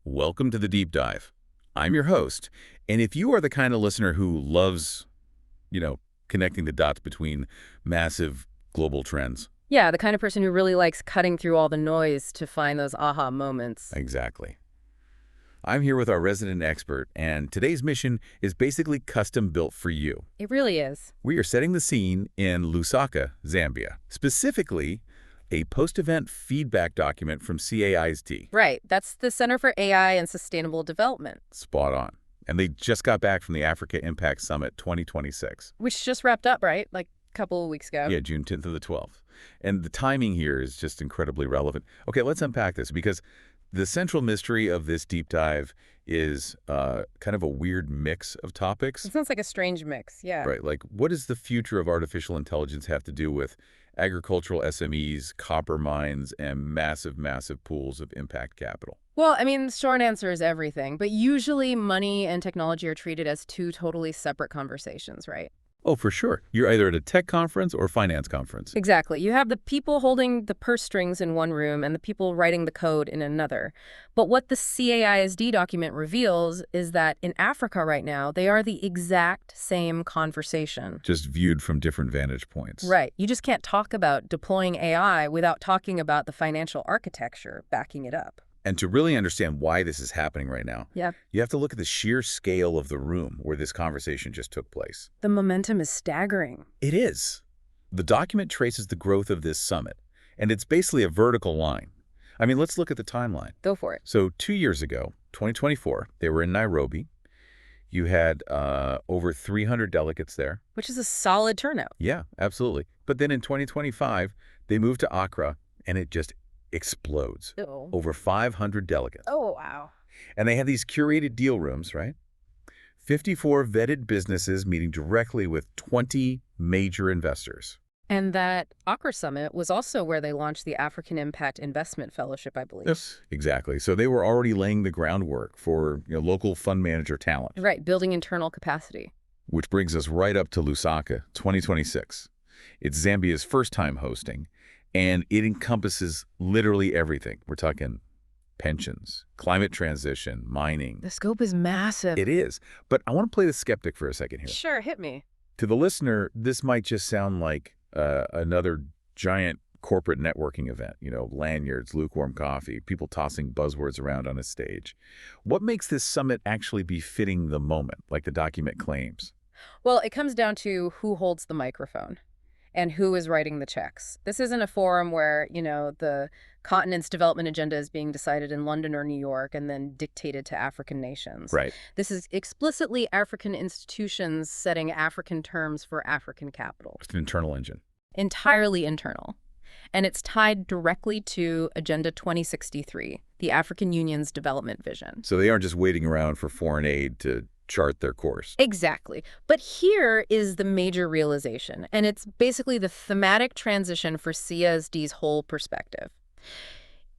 Welcome to the Deep Dive. I'm your host, and if you are the kind of listener who loves, connecting the dots between massive global trends. Yeah, the kind of person who really likes cutting through all the noise to find those aha moments. Exactly. I'm here with our resident expert, and today's mission is basically custom built for you. It really is. We are setting the scene in Lusaka, Zambia, specifically a post-event feedback document from CAISD. Right. That's the Center for AI and Sustainable Development. Spot on. And they just got back from the Africa Impact Summit 2026. Which just wrapped up, right? Like a couple of weeks ago. Yeah, June 10th to the 12th. And the timing here is just incredibly relevant. Okay, let's unpack this, because the central mystery of this deep dive is kind of a weird mix of topics. It sounds like a strange mix, yeah. Right, like what does the future of artificial intelligence have to do with agricultural SMEs, copper mines, and massive, massive pools of impact capital? Well, I mean, the short answer is everything. But usually money and technology are treated as two totally separate conversations, right? Oh, for sure. You're either at a tech conference or finance conference. Exactly. You have the people holding the purse strings in one room and the people writing the code in another. But what the CAISD document reveals is that in Africa right now, they are the exact same conversation. Just viewed from different vantage points. Right. You just can't talk about deploying AI without talking about the financial architecture backing it up. And to really understand why this is happening right now, you have to look at the sheer scale of the room where this conversation just took place. The momentum is staggering. It is. The document traces the growth of this summit, and it's basically a vertical line. I mean, let's look at the timeline. Go for it. So 2 years ago, 2024, they were in Nairobi. You had over 300 delegates there. Which is a solid turnout. Yeah, absolutely. But then in 2025, they moved to Accra, and it just explodes. Oh. Over 500 delegates. Oh, wow. And they have these curated deal rooms, right? 54 vetted businesses meeting directly with 20 major investors. And that Accra Summit was also where they launched the African Impact Investment Fellowship, I believe. Yes, exactly. So they were already laying the groundwork for local fund manager talent. Right, building internal capacity. Which brings us right up to Lusaka, 2026. It's Zambia's first time hosting, and it encompasses literally everything. We're talking pensions, climate transition, mining. The scope is massive. It is. But I want to play the skeptic for a second here. Sure, hit me. To the listener, this might just sound like another giant corporate networking event, lanyards, lukewarm coffee, people tossing buzzwords around on a stage. What makes this summit actually be fitting the moment, like the document claims? Well, it comes down to who holds the microphone and who is writing the checks. This isn't a forum where, the continent's development agenda is being decided in London or New York and then dictated to African nations. Right. This is explicitly African institutions setting African terms for African capital. It's an internal engine. Entirely internal. And it's tied directly to Agenda 2063, the African Union's development vision. So they aren't just waiting around for foreign aid to chart their course. Exactly. But here is the major realization, and it's basically the thematic transition for CAISD's whole perspective.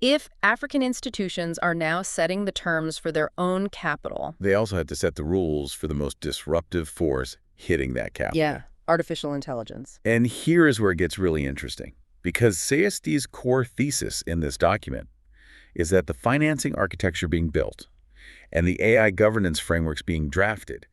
If African institutions are now setting the terms for their own capital, they also have to set the rules for the most disruptive force hitting that capital. Yeah, artificial intelligence. And here is where it gets really interesting, because CAISD's core thesis in this document is that the financing architecture being built and the AI governance frameworks being drafted,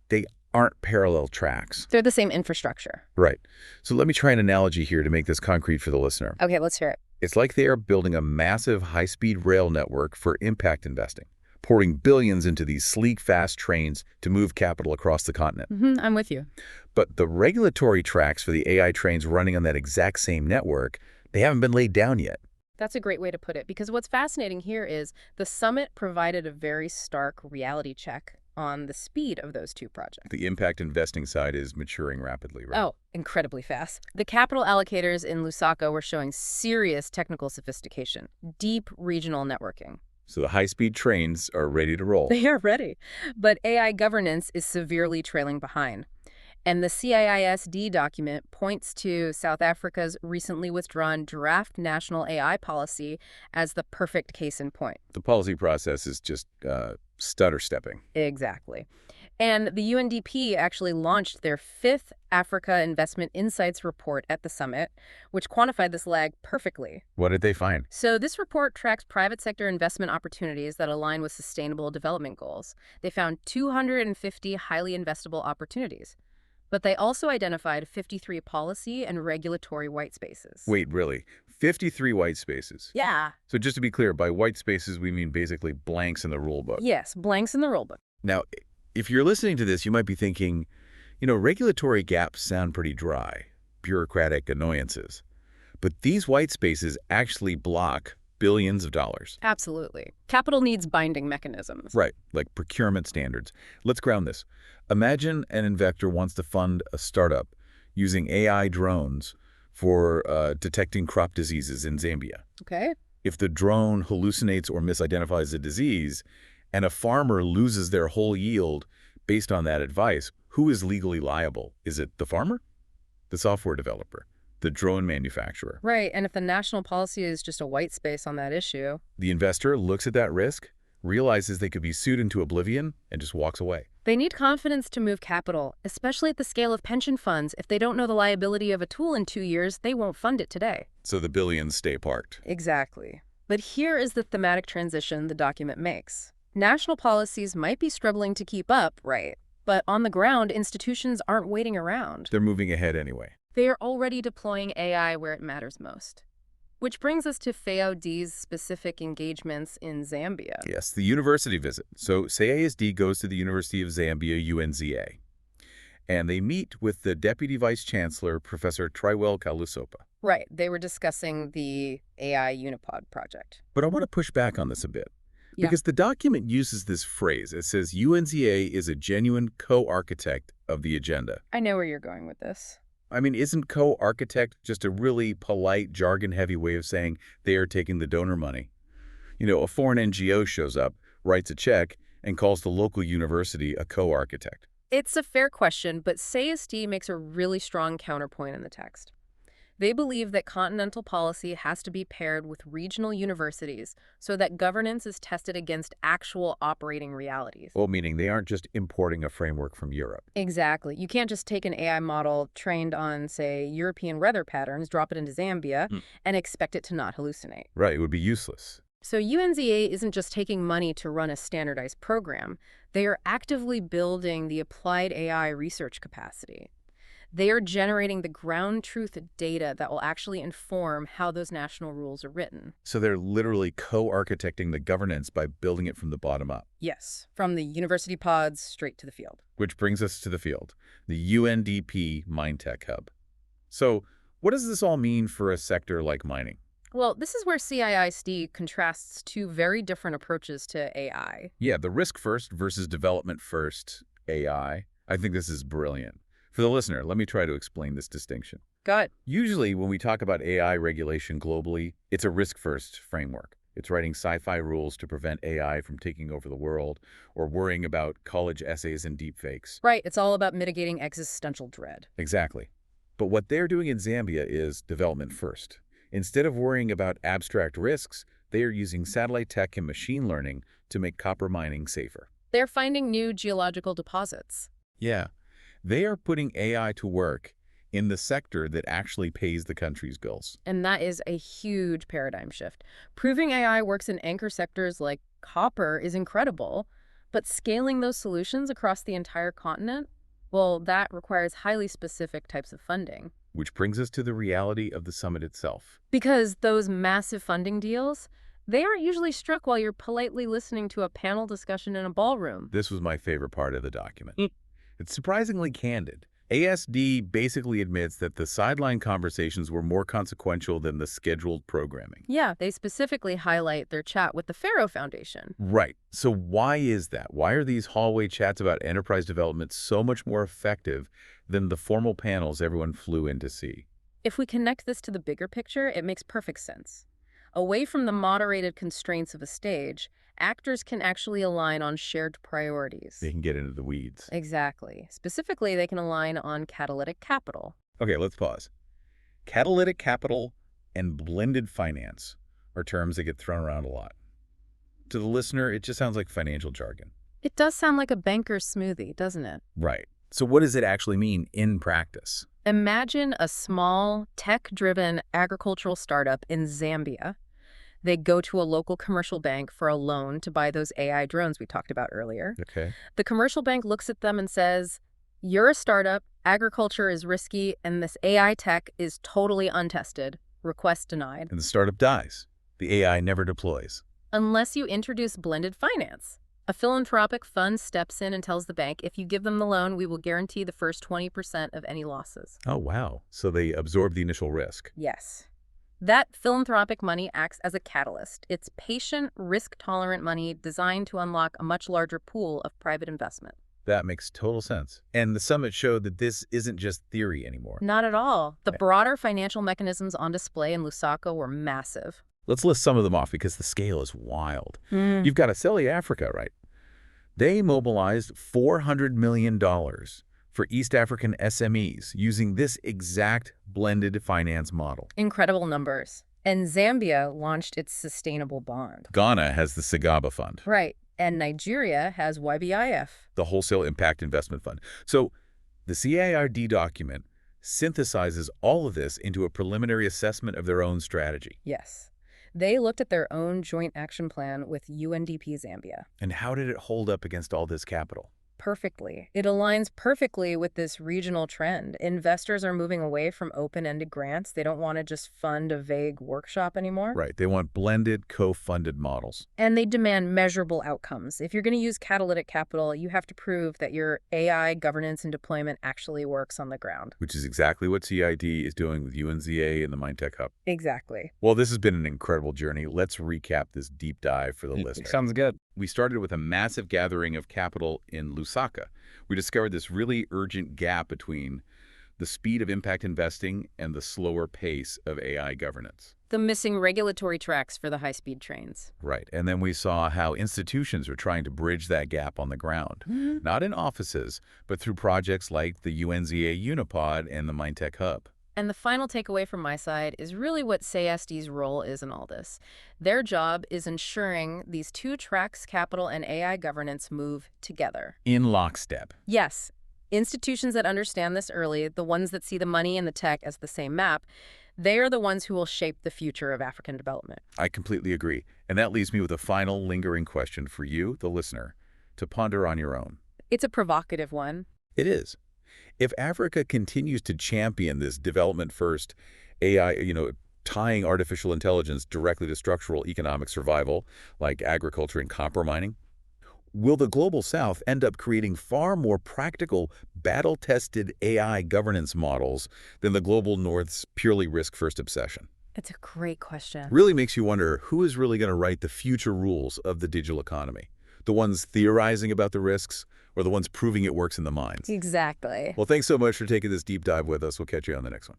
they aren't parallel tracks. They're the same infrastructure. Right. So let me try an analogy here to make this concrete for the listener. Okay, let's hear it. It's like they are building a massive high-speed rail network for impact investing, pouring billions into these sleek, fast trains to move capital across the continent. I'm with you. But the regulatory tracks for the AI trains running on that exact same network, they haven't been laid down yet. That's a great way to put it, because what's fascinating here is the summit provided a very stark reality check on the speed of those two projects. The impact investing side is maturing rapidly, right? Oh, incredibly fast. The capital allocators in Lusaka were showing serious technical sophistication, deep regional networking. So the high-speed trains are ready to roll. They are ready. But AI governance is severely trailing behind. And the CAISD document points to South Africa's recently withdrawn draft national AI policy as the perfect case in point. The policy process is just stutter-stepping. Exactly. And the UNDP actually launched their fifth Africa Investment Insights report at the summit, which quantified this lag perfectly. What did they find? So this report tracks private sector investment opportunities that align with sustainable development goals. They found 250 highly investable opportunities. But they also identified 53 policy and regulatory white spaces. Wait, really? 53 white spaces? Yeah. So just to be clear, by white spaces, we mean basically blanks in the rule book. Yes, blanks in the rulebook. Now, if you're listening to this, you might be thinking, regulatory gaps sound pretty dry, bureaucratic annoyances. But these white spaces actually block billions of dollars. Absolutely. Capital needs binding mechanisms. Right, like procurement standards. Let's ground this. Imagine an investor wants to fund a startup using AI drones for detecting crop diseases in Zambia. Okay. If the drone hallucinates or misidentifies a disease, and a farmer loses their whole yield based on that advice, who is legally liable? Is it the farmer? The software developer? The drone manufacturer? Right, and if the national policy is just a white space on that issue. The investor looks at that risk, realizes they could be sued into oblivion, and just walks away. They need confidence to move capital, especially at the scale of pension funds. If they don't know the liability of a tool in 2 years, they won't fund it today. So the billions stay parked. Exactly. But here is the thematic transition the document makes. National policies might be struggling to keep up, right? But on the ground, institutions aren't waiting around. They're moving ahead anyway. They are already deploying AI where it matters most. Which brings us to CAISD's specific engagements in Zambia. Yes, the university visit. So CAISD goes to the University of Zambia, UNZA, and they meet with the Deputy Vice Chancellor, Professor Triwell Kalusopa. Right, they were discussing the AI UniPod project. But I want to push back on this a bit. Yeah. Because the document uses this phrase. It says UNZA is a genuine co-architect of the agenda. I know where you're going with this. I mean, isn't co-architect just a really polite, jargon-heavy way of saying they are taking the donor money? A foreign NGO shows up, writes a check, and calls the local university a co-architect. It's a fair question, but CAISD makes a really strong counterpoint in the text. They believe that continental policy has to be paired with regional universities so that governance is tested against actual operating realities. Well, meaning they aren't just importing a framework from Europe. Exactly. You can't just take an AI model trained on, say, European weather patterns, drop it into Zambia, and expect it to not hallucinate. Right, it would be useless. So UNZA isn't just taking money to run a standardized program. They are actively building the applied AI research capacity. They are generating the ground truth data that will actually inform how those national rules are written. So they're literally co-architecting the governance by building it from the bottom up. Yes, from the university pods straight to the field. Which brings us to the field, the UNDP MineTech Hub. So what does this all mean for a sector like mining? Well, this is where CAISD contrasts two very different approaches to AI. Yeah, the risk first versus development first AI. I think this is brilliant. For the listener, let me try to explain this distinction. Got it. Usually, when we talk about AI regulation globally, it's a risk-first framework. It's writing sci-fi rules to prevent AI from taking over the world or worrying about college essays and deepfakes. Right, it's all about mitigating existential dread. Exactly. But what they're doing in Zambia is development first. Instead of worrying about abstract risks, they are using satellite tech and machine learning to make copper mining safer. They're finding new geological deposits. Yeah. They are putting AI to work in the sector that actually pays the country's bills. And that is a huge paradigm shift. Proving AI works in anchor sectors like copper is incredible, but scaling those solutions across the entire continent, well, that requires highly specific types of funding. Which brings us to the reality of the summit itself. Because those massive funding deals, they aren't usually struck while you're politely listening to a panel discussion in a ballroom. This was my favorite part of the document. It's surprisingly candid. ASD basically admits that the sideline conversations were more consequential than the scheduled programming. Yeah, they specifically highlight their chat with the Faro Foundation. Right. So why is that? Why are these hallway chats about enterprise development so much more effective than the formal panels everyone flew in to see? If we connect this to the bigger picture, it makes perfect sense. Away from the moderated constraints of a stage, actors can actually align on shared priorities. They can get into the weeds. Exactly. Specifically, they can align on catalytic capital. Okay, let's pause. Catalytic capital and blended finance are terms that get thrown around a lot. To the listener, it just sounds like financial jargon. It does sound like a banker's smoothie, doesn't it? Right. So what does it actually mean in practice? Imagine a small, tech-driven agricultural startup in Zambia. They go to a local commercial bank for a loan to buy those AI drones we talked about earlier. Okay. The commercial bank looks at them and says, "You're a startup, agriculture is risky, and this AI tech is totally untested. Request denied." And the startup dies. The AI never deploys. Unless you introduce blended finance. A philanthropic fund steps in and tells the bank, if you give them the loan, we will guarantee the first 20% of any losses. Oh, wow. So they absorb the initial risk. Yes. That philanthropic money acts as a catalyst. It's patient, risk-tolerant money designed to unlock a much larger pool of private investment. That makes total sense. And the summit showed that this isn't just theory anymore. Not at all. The broader financial mechanisms on display in Lusaka were massive. Let's list some of them off because the scale is wild. You've got Aceli Africa, right? They mobilized $400 million for East African SMEs using this exact blended finance model. Incredible numbers. And Zambia launched its sustainable bond. Ghana has the Sigaba Fund, Right. And Nigeria has YBIF. the Wholesale Impact Investment Fund. So the CAIRD document synthesizes all of this into a preliminary assessment of their own strategy. Yes. They looked at their own joint action plan with UNDP Zambia. And how did it hold up against all this capital? Perfectly. It aligns perfectly with this regional trend. Investors are moving away from open-ended grants. They don't want to just fund a vague workshop anymore. Right. They want blended, co-funded models. And they demand measurable outcomes. If you're going to use catalytic capital, you have to prove that your AI governance and deployment actually works on the ground. Which is exactly what CID is doing with UNZA and the MineTech Hub. Exactly. Well, this has been an incredible journey. Let's recap this deep dive for the listener. Sounds good. We started with a massive gathering of capital in Lusaka. We discovered this really urgent gap between the speed of impact investing and the slower pace of AI governance. The missing regulatory tracks for the high-speed trains. Right. And then we saw how institutions are trying to bridge that gap on the ground, not in offices, but through projects like the UNZA UniPod and the MineTech Hub. And the final takeaway from my side is really what CAISD's role is in all this. Their job is ensuring these two tracks, capital and AI governance, move together. In lockstep. Yes, institutions that understand this early, the ones that see the money and the tech as the same map, they are the ones who will shape the future of African development. I completely agree. And that leaves me with a final lingering question for you, the listener, to ponder on your own. It's a provocative one. It is. If Africa continues to champion this development-first AI, tying artificial intelligence directly to structural economic survival, like agriculture and copper mining, will the Global South end up creating far more practical, battle-tested AI governance models than the Global North's purely risk-first obsession? It's a great question. Really makes you wonder who is really going to write the future rules of the digital economy. The ones theorizing about the risks or the ones proving it works in the mines? Exactly. Well, thanks so much for taking this deep dive with us. We'll catch you on the next one.